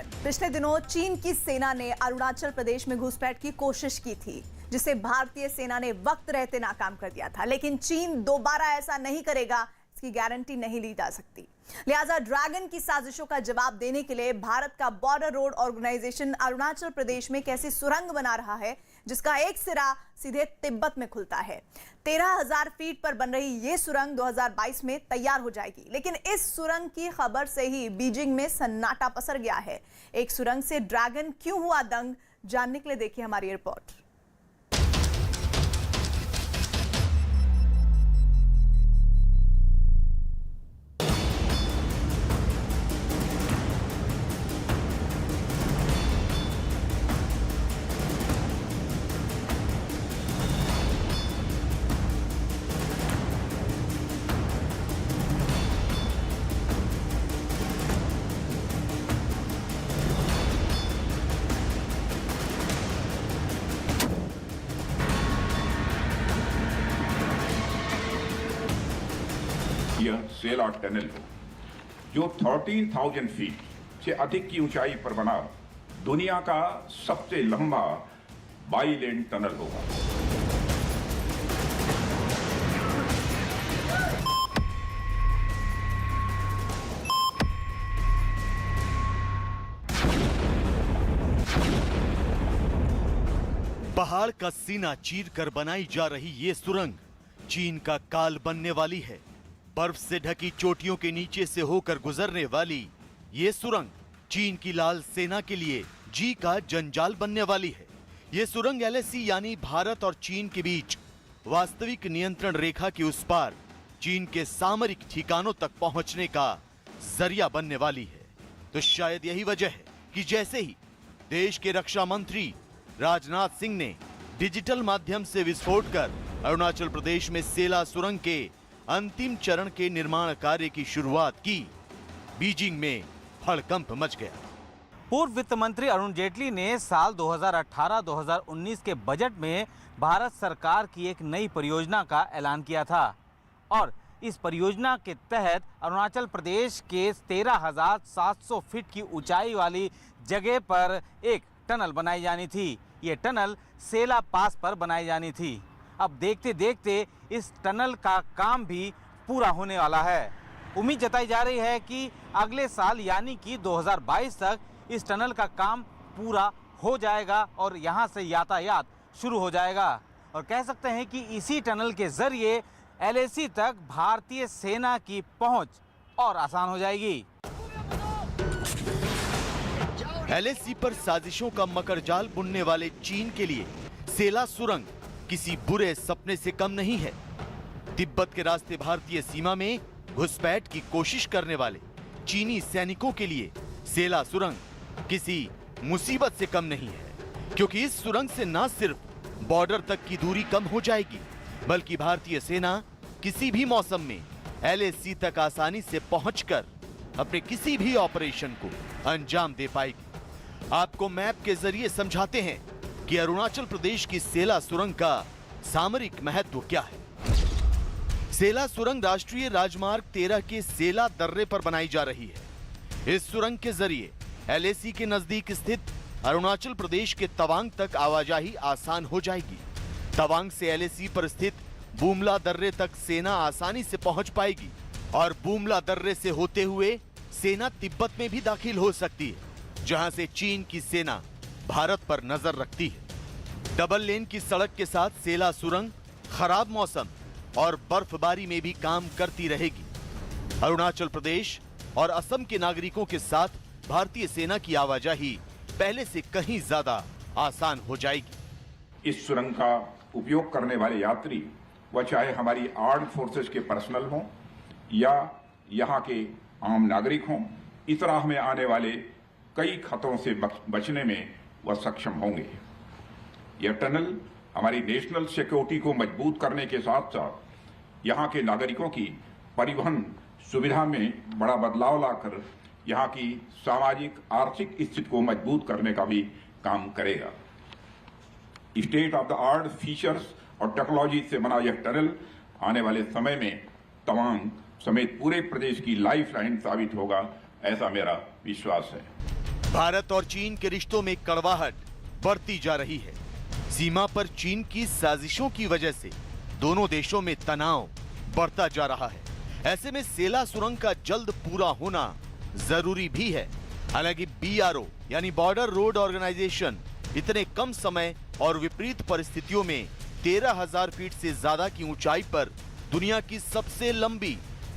खबर। पिछले दिनों चीन की सेना ने अरुणाचल प्रदेश में घुसपैठ की कोशिश की थी, जिसे भारतीय सेना ने वक्त रहते नाकाम कर दिया था। लेकिन चीन दोबारा ऐसा नहीं करेगा, इसकी गारंटी नहीं ली जा सकती। लिहाजा ड्रैगन की साजिशों का जवाब देने के लिए भारत का border road organisation Arunachal Pradesh में कैसी सुरंग बना रहा है, जिसका एक सिरा सीधे तिब्बत में खुलता है। 13,000 फीट पर बन रही ये सुरंग 2022 में तैयार हो जाएगी। लेकिन इस सुरंग की खबर से ही बीजिंग में सन्नाटा पसर गया है। एक सुरंग से ड्रैगन क्यों हुआ दंग, जानने के लिए देखिए हमारी रिपोर्ट। यह सेला टनल हो जो 13,000 फीट से अधिक की ऊंचाई पर बना दुनिया का सबसे लंबा बाई लेन टनल होगा। पहाड़ का सीना चीरकर बनाई जा रही ये सुरंग चीन का काल बनने वाली है। बर्फ से ढकी चोटियों के नीचे से होकर गुजरने वाली ये सुरंग चीन की लाल सेना के लिए जी का जंजाल बनने वाली है। ये सुरंग एलएसी यानी भारत और चीन के बीच वास्तविक नियंत्रण रेखा के उस पार चीन के सामरिक ठिकानों तक पहुंचने का जरिया बनने वाली है। तो शायद यही वजह है कि जैसे ही देश के रक्षा मंत्री राजनाथ सिंह ने डिजिटल माध्यम से विस्फोट कर अरुणाचल प्रदेश में सेला सुरंग के अंतिम चरण के निर्माण कार्य की शुरुआत की, बीजिंग में हड़कंप मच गया। पूर्व वित्त मंत्री अरुण जेटली ने साल 2018-2019 के बजट में भारत सरकार की एक नई परियोजना का ऐलान किया था और इस परियोजना के तहत अरुणाचल प्रदेश के 13,700 फीट की ऊंचाई वाली जगह पर एक टनल बनाई जानी थी। ये टनल सेला पास पर बनाई जानी थी। अब देखते देखते इस टनल का काम भी पूरा होने वाला है। उम्मीद जताई जा रही है कि अगले साल यानी कि 2022 तक इस टनल का काम पूरा हो जाएगा और यहाँ से यातायात शुरू हो जाएगा। और कह सकते हैं कि इसी टनल के जरिए एलएसी तक भारतीय सेना की पहुंच और आसान हो जाएगी। एलएसी पर साजिशों का मकरजाल बुनने वाले चीन के लिए सेला सुरंग किसी बुरे सपने से कम नहीं है। तिब्बत के रास्ते भारतीय सीमा में घुसपैठ की कोशिश करने वाले चीनी सैनिकों के लिए सेला सुरंग किसी मुसीबत से कम नहीं है, क्योंकि इस सुरंग से न सिर्फ बॉर्डर तक की दूरी कम हो जाएगी, बल्कि भारतीय सेना किसी भी मौसम में एलएसी तक आसानी से पहुंचकर अपने किसी भी ऑपरेशन को अंजाम दे पाएगी। आपको मैप के जरिए समझाते हैं कि अरुणाचल प्रदेश की सेला सुरंग का सामरिक महत्व क्या है। सेला सुरंग राष्ट्रीय राजमार्ग 13 के सेला दर्रे पर बनाई जा रही है। इस सुरंग के जरिए एलएसी के नजदीक स्थित अरुणाचल प्रदेश के तवांग तक आवाजाही आसान हो जाएगी। तवांग से एलएसी पर स्थित बुमला दर्रे तक सेना आसानी से पहुंच पाएगी और बुमला दर्रे से होते हुए सेना तिब्बत में भी दाखिल हो सकती है, जहां से चीन की सेना भारत पर नजर रखती है। डबल लेन की सड़क के साथ सेला सुरंग खराब मौसम और बर्फबारी में भी काम करती रहेगी। अरुणाचल प्रदेश और असम के नागरिकों के साथ भारतीय सेना की आवाजाही पहले से कहीं ज्यादा आसान हो जाएगी। इस सुरंग का उपयोग करने वाले यात्री, वह चाहे हमारी आर्म्ड फोर्सेस के पर्सनल हों या यहाँ के आम नागरिक हों, इस राह में आने वाले कई खतरों से बचने में वह सक्षम होंगे। यह टनल हमारी नेशनल सिक्योरिटी को मजबूत करने के साथ साथ यहाँ के नागरिकों की परिवहन सुविधा में बड़ा बदलाव लाकर यहाँ की सामाजिक आर्थिक स्थिति को मजबूत करने का भी काम करेगा। State of the art features और टेक्नोलॉजी से बना यह टनल आने वाले समय में तवांग समेत पूरे प्रदेश की लाइफलाइन साबित होगा, ऐसा मेरा विश्वास है। भारत और चीन के रिश्तों में कड़वाहट बढ़ती जा रही है। सीमा पर चीन की साजिशों की वजह से दोनों देशों में तनाव बढ़ता जा रहा है। ऐसे में सेला सुरंग का जल्द पूरा होना जरूरी भी है। हालांकि BRO यानी बॉर्डर रोड ऑर्गेनाइजेशन इतने कम समय और विपरीत परिस्थितियों में 13,000 फीट से ज्यादा की ऊंचाई पर दुनिया की सबसे लंबी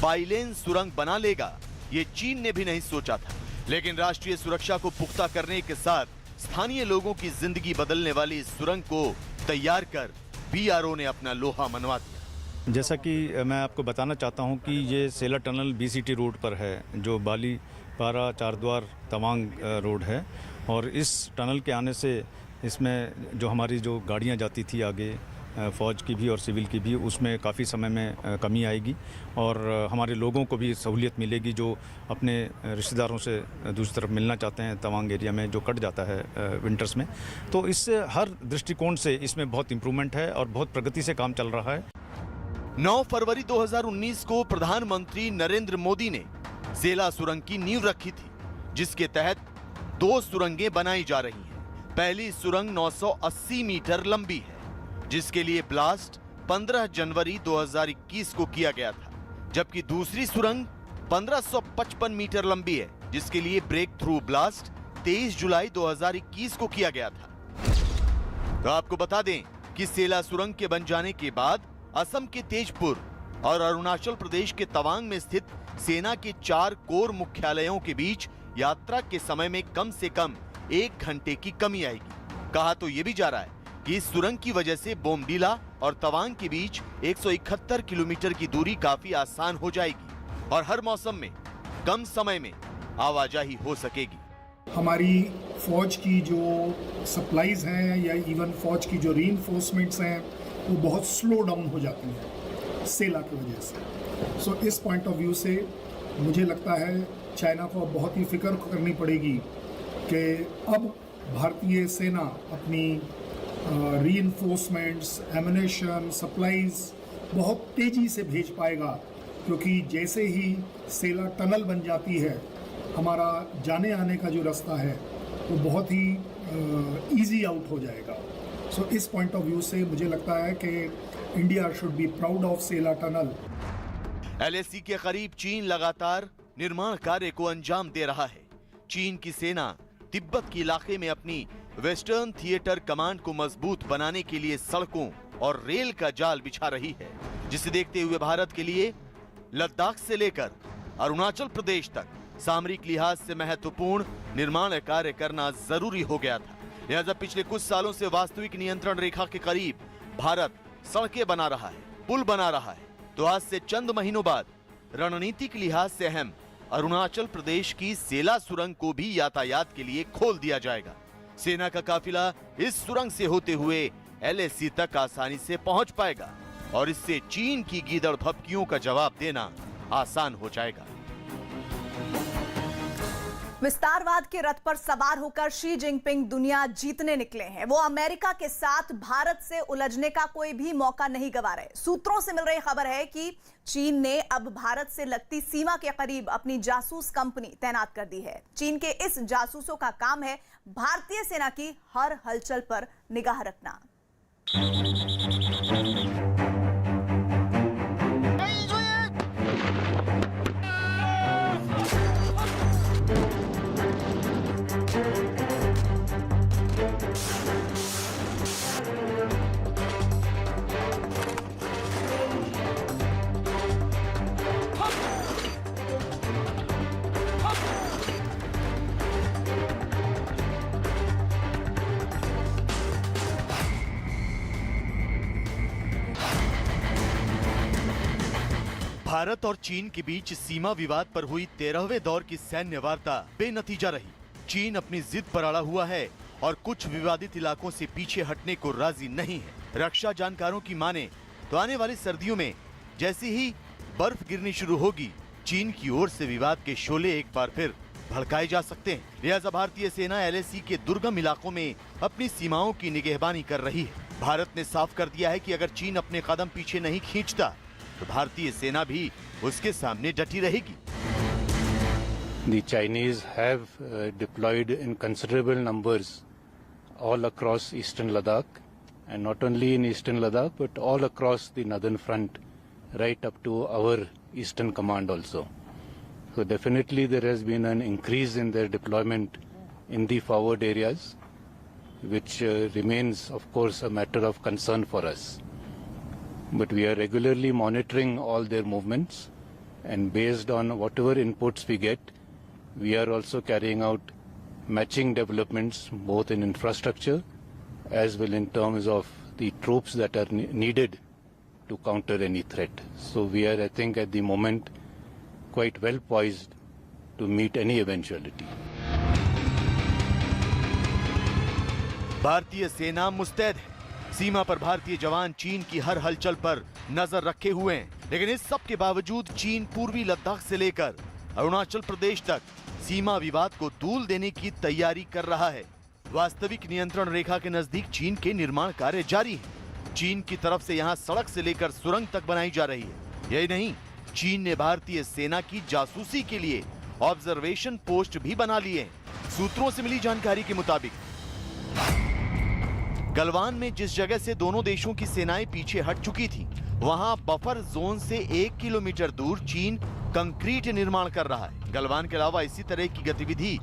बाइलेन सुरंग बना लेगा, ये चीन ने भी नहीं सोचा था। लेकिन राष्ट्रीय सुरक्षा को पुख्ता करने के साथ स्थानीय लोगों की जिंदगी बदलने वाली इस सुरंग को तैयार कर BRO ने अपना लोहा मनवा दिया। जैसा कि मैं आपको बताना चाहता हूं कि ये सेला टनल BCT रोड पर है, जो बाली पारा चारद्वार तवांग रोड है। और इस टनल के आने से इसमें जो हमारी जो गाड़ियां जाती थी आगे, फ़ौज की भी और सिविल की भी, उसमें काफ़ी समय में कमी आएगी और हमारे लोगों को भी सहूलियत मिलेगी जो अपने रिश्तेदारों से दूसरी तरफ मिलना चाहते हैं तवांग एरिया में, जो कट जाता है विंटर्स में। तो इससे हर दृष्टिकोण से इसमें बहुत इम्प्रूवमेंट है और बहुत प्रगति से काम चल रहा है। 9 फरवरी 2019 को प्रधानमंत्री नरेंद्र मोदी ने सेला सुरंग की नींव रखी थी, जिसके तहत 2 सुरंगें बनाई जा रही हैं। पहली सुरंग 980 मीटर लंबी है, जिसके लिए ब्लास्ट 15 जनवरी 2021 को किया गया था, जबकि दूसरी सुरंग 1555 मीटर लंबी है, जिसके लिए ब्रेक थ्रू ब्लास्ट 23 जुलाई 2021 को किया गया था। तो आपको बता दें कि सेला सुरंग के बन जाने के बाद असम के तेजपुर और अरुणाचल प्रदेश के तवांग में स्थित सेना के 4 कोर मुख्यालयों के बीच यात्रा के समय में कम से कम 1 घंटे की कमी आएगी। कहा तो यह भी जा रहा है कि इस सुरंग की वजह से बोमडीला और तवांग के बीच 171 किलोमीटर की दूरी काफी आसान हो जाएगी और हर मौसम में कम समय में आवाजाही हो सकेगी। हमारी फौज की जो सप्लाईज हैं या इवन फौज की जो रीइंफोर्समेंट्स हैं वो बहुत स्लो डाउन हो जाती हैं सेला की वजह से। सो इस पॉइंट ऑफ व्यू से मुझे लगता है चाइना को बहुत ही फिक्र करनी पड़ेगी कि अब भारतीय सेना अपनी रीइंफोर्समेंट्स, एमुनेशन, सप्लाईज बहुत तेज़ी से भेज पाएगा, क्योंकि जैसे ही सेला टनल बन जाती है हमारा जाने आने का जो रास्ता है वो बहुत ही इजी आउट हो जाएगा। सो इस पॉइंट ऑफ व्यू से मुझे लगता है कि India should be proud of Sela tunnel. LAC के करीब चीन लगातार निर्माण कार्य को अंजाम दे रहा है। चीन की सेना तिब्बत के इलाके में अपनी वेस्टर्न थिएटर कमांड को मजबूत बनाने के लिए सड़कों और रेल का जाल बिछा रही है, जिसे देखते हुए भारत के लिए लद्दाख से लेकर अरुणाचल प्रदेश तक सामरिक लिहाज से महत्वपूर्ण निर्माण कार्य करना जरूरी हो गया था। लिहाजा पिछले कुछ सालों से वास्तविक नियंत्रण रेखा के करीब भारत सड़कें बना रहा है, पुल बना रहा है। तो आज से चंद महीनों बाद रणनीतिक लिहाज से अहम अरुणाचल प्रदेश की सेला सुरंग को भी यातायात के लिए खोल दिया जाएगा। सेना का काफिला इस सुरंग से होते हुए LAC तक आसानी से पहुंच पाएगा और इससे चीन की गीदड़ भपकियों का जवाब देना आसान हो जाएगा। विस्तारवाद के रथ पर सवार होकर शी जिनपिंग दुनिया जीतने निकले हैं। वो अमेरिका के साथ भारत से उलझने का कोई भी मौका नहीं गंवा रहे। सूत्रों से मिल रही खबर है कि चीन ने अब भारत से लगती सीमा के करीब अपनी जासूस कंपनी तैनात कर दी है। चीन के इस जासूसों का काम है भारतीय सेना की हर हलचल पर निगाह रखना। भारत और चीन के बीच सीमा विवाद पर हुई 13वें दौर की सैन्य वार्ता बेनतीजा रही। चीन अपनी जिद पर अड़ा हुआ है और कुछ विवादित इलाकों से पीछे हटने को राजी नहीं है। रक्षा जानकारों की माने तो आने वाली सर्दियों में जैसे ही बर्फ गिरनी शुरू होगी, चीन की ओर से विवाद के शोले एक बार फिर भड़काए जा सकते हैं। लिहाजा भारतीय सेना LAC के दुर्गम इलाकों में अपनी सीमाओं की निगहबानी कर रही है। भारत ने साफ कर दिया है कि अगर चीन अपने कदम पीछे नहीं खींचता तो भारतीय सेना भी उसके सामने डटी रहेगी। The Chinese have deployed in considerable numbers all across eastern Ladakh, and not only in eastern Ladakh but all across the northern front, right up to our eastern command also. So definitely there has been an increase in their deployment in the forward areas, which remains of course a matter of concern for us. But we are regularly monitoring all their movements, and based on whatever inputs we get, we are also carrying out matching developments both in infrastructure as well in terms of the troops that are needed to counter any threat. So we are, I think, at the moment quite well poised to meet any eventuality. भारतीय सेना मुस्तैद है। सीमा पर भारतीय जवान चीन की हर हलचल पर नजर रखे हुए हैं, लेकिन इस सब के बावजूद चीन पूर्वी लद्दाख से लेकर अरुणाचल प्रदेश तक सीमा विवाद को तूल देने की तैयारी कर रहा है। वास्तविक नियंत्रण रेखा के नजदीक चीन के निर्माण कार्य जारी है। चीन की तरफ से यहां सड़क से लेकर सुरंग तक बनाई जा रही है। यही नहीं, चीन ने भारतीय सेना की जासूसी के लिए ऑब्जर्वेशन पोस्ट भी बना लिए हैं। सूत्रों से मिली जानकारी के मुताबिक गलवान में जिस जगह से दोनों देशों की सेनाएं पीछे हट चुकी थी, वहां बफर जोन से 1 किलोमीटर दूर चीन कंक्रीट निर्माण कर रहा है। गलवान के अलावा इसी तरह की गतिविधि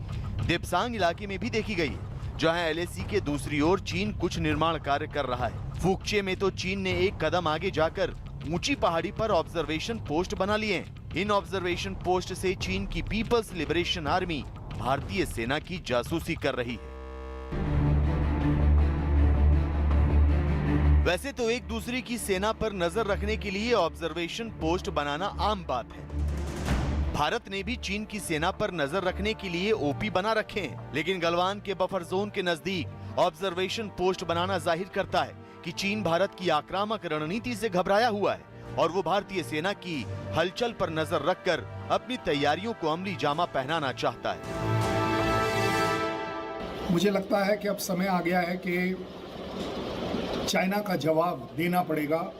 देपसांग इलाके में भी देखी गई है, जहां एलएसी के दूसरी ओर चीन कुछ निर्माण कार्य कर रहा है। फुकचे में तो चीन ने एक कदम आगे जाकर ऊंची पहाड़ी पर ऑब्जर्वेशन पोस्ट बना लिए हैं। इन ऑब्जर्वेशन पोस्ट से चीन की पीपल्स लिबरेशन आर्मी भारतीय सेना की जासूसी कर रही है। वैसे तो एक दूसरे की सेना पर नजर रखने के लिए ऑब्जर्वेशन पोस्ट बनाना आम बात है। भारत ने भी चीन की सेना पर नजर रखने के लिए ओपी बना रखे हैं, लेकिन गलवान के बफर जोन के नजदीक ऑब्जर्वेशन पोस्ट बनाना जाहिर करता है कि चीन भारत की आक्रामक रणनीति से घबराया हुआ है और वो भारतीय सेना की हलचल पर नजर रखकर अपनी तैयारियों को अमली जामा पहनाना चाहता है। मुझे लगता है कि अब समय आ गया है कि चाइना का जवाब देना पड़ेगा।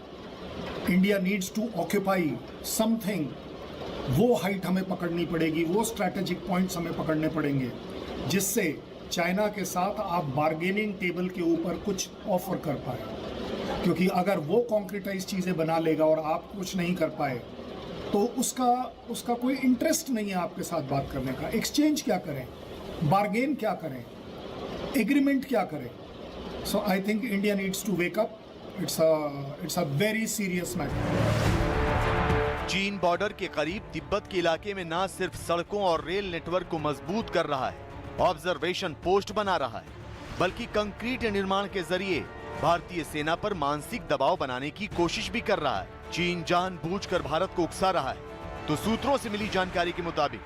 India needs to occupy something. वो हाइट हमें पकड़नी पड़ेगी, वो स्ट्रैटेजिक पॉइंट्स हमें पकड़ने पड़ेंगे, जिससे चाइना के साथ आप बार्गेनिंग टेबल के ऊपर कुछ ऑफर कर पाए। क्योंकि अगर वो कॉन्क्रीटाइज चीज़ें बना लेगा और आप कुछ नहीं कर पाए, तो उसका कोई इंटरेस्ट नहीं है आपके साथ बात करने का। एक्सचेंज क्या करें, बार्गेन क्या करें, एग्रीमेंट क्या करें। So I think India needs to wake up. It's a very serious matter. चीन बॉर्डर के करीब तिब्बत के इलाके में न सिर्फ सड़कों और रेल नेटवर्क को मजबूत कर रहा है, ऑब्जर्वेशन पोस्ट बना रहा है, बल्कि कंक्रीट निर्माण के जरिए भारतीय सेना पर मानसिक दबाव बनाने की कोशिश भी कर रहा है। चीन जानबूझकर भारत को उकसा रहा है। तो सूत्रों से मिली जानकारी के मुताबिक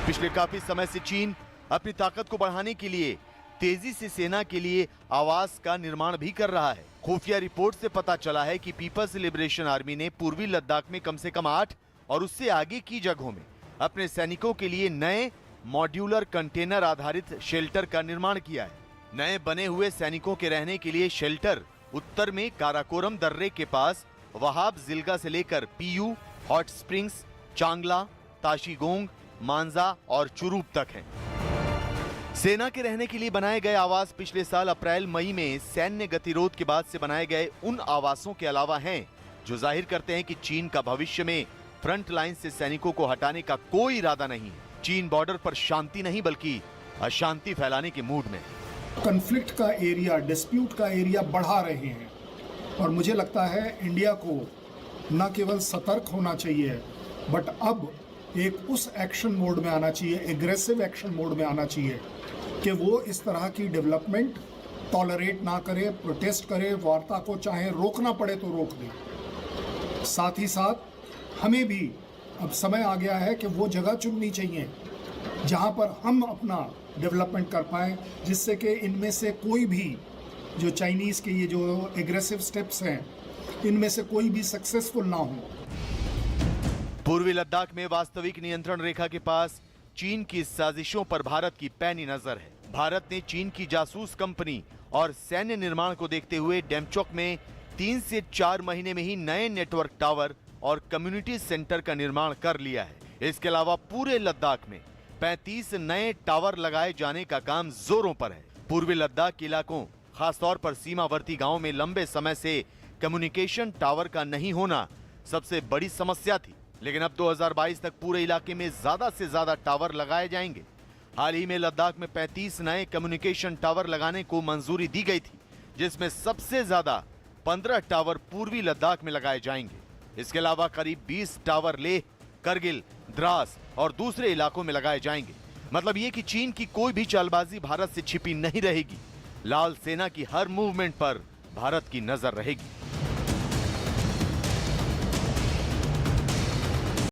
पिछले काफी समय से चीन अपनी ताकत को बढ़ाने के लिए तेजी से सेना के लिए आवास का निर्माण भी कर रहा है। खुफिया रिपोर्ट से पता चला है कि पीपल्स लिबरेशन आर्मी ने पूर्वी लद्दाख में कम से कम 8 और उससे आगे की जगहों में अपने सैनिकों के लिए नए मॉड्यूलर कंटेनर आधारित शेल्टर का निर्माण किया है। नए बने हुए सैनिकों के रहने के लिए शेल्टर उत्तर में काराकोरम दर्रे के पास वहाब जिलगा से लेकर पीयू, हॉट स्प्रिंग्स, चांगला, ताशीगोंग, मांजा और चुरूप तक हैं। सेना के रहने के लिए बनाए गए आवास पिछले साल अप्रैल मई में सैन्य गतिरोध के बाद से बनाए गए उन आवासों के अलावा हैं, जो जाहिर करते हैं कि चीन का भविष्य में फ्रंट लाइन से सैनिकों को हटाने का कोई इरादा नहीं है। चीन बॉर्डर पर शांति नहीं बल्कि अशांति फैलाने के मूड में है। कॉन्फ्लिक्ट का एरिया, डिस्प्यूट का एरिया बढ़ा रहे हैं और मुझे लगता है इंडिया को न केवल सतर्क होना चाहिए, बट अब एक उस एक्शन मोड में आना चाहिए, एग्रेसिव एक्शन मोड में आना चाहिए कि वो इस तरह की डेवलपमेंट टॉलरेट ना करे, प्रोटेस्ट करे, वार्ता को चाहे रोकना पड़े तो रोक दे। साथ ही साथ हमें भी अब समय आ गया है कि वो जगह चुननी चाहिए जहाँ पर हम अपना डेवलपमेंट कर पाएँ, जिससे कि इनमें से कोई भी जो चाइनीज़ के ये जो एग्रेसिव स्टेप्स हैं, इनमें से कोई भी सक्सेसफुल ना हो। पूर्वी लद्दाख में वास्तविक नियंत्रण रेखा के पास चीन की साजिशों पर भारत की पैनी नजर है। भारत ने चीन की जासूस कंपनी और सैन्य निर्माण को देखते हुए डेमचोक में 3 से 4 महीने में ही नए नेटवर्क टावर और कम्युनिटी सेंटर का निर्माण कर लिया है। इसके अलावा पूरे लद्दाख में 35 नए टावर लगाए जाने का काम जोरों पर है। पूर्वी लद्दाख के इलाकों, खासतौर पर सीमावर्ती गांवों में लंबे समय से कम्युनिकेशन टावर का नहीं होना सबसे बड़ी समस्या थी, लेकिन अब 2022 तक पूरे इलाके में ज्यादा से ज्यादा टावर लगाए जाएंगे। हाल ही में लद्दाख में 35 नए कम्युनिकेशन टावर लगाने को मंजूरी दी गई थी, जिसमें सबसे ज्यादा 15 टावर पूर्वी लद्दाख में लगाए जाएंगे। इसके अलावा करीब 20 टावर लेह, करगिल, द्रास और दूसरे इलाकों में लगाए जाएंगे। मतलब ये कि चीन की कोई भी चालबाजी भारत से छिपी नहीं रहेगी। लाल सेना की हर मूवमेंट पर भारत की नजर रहेगी।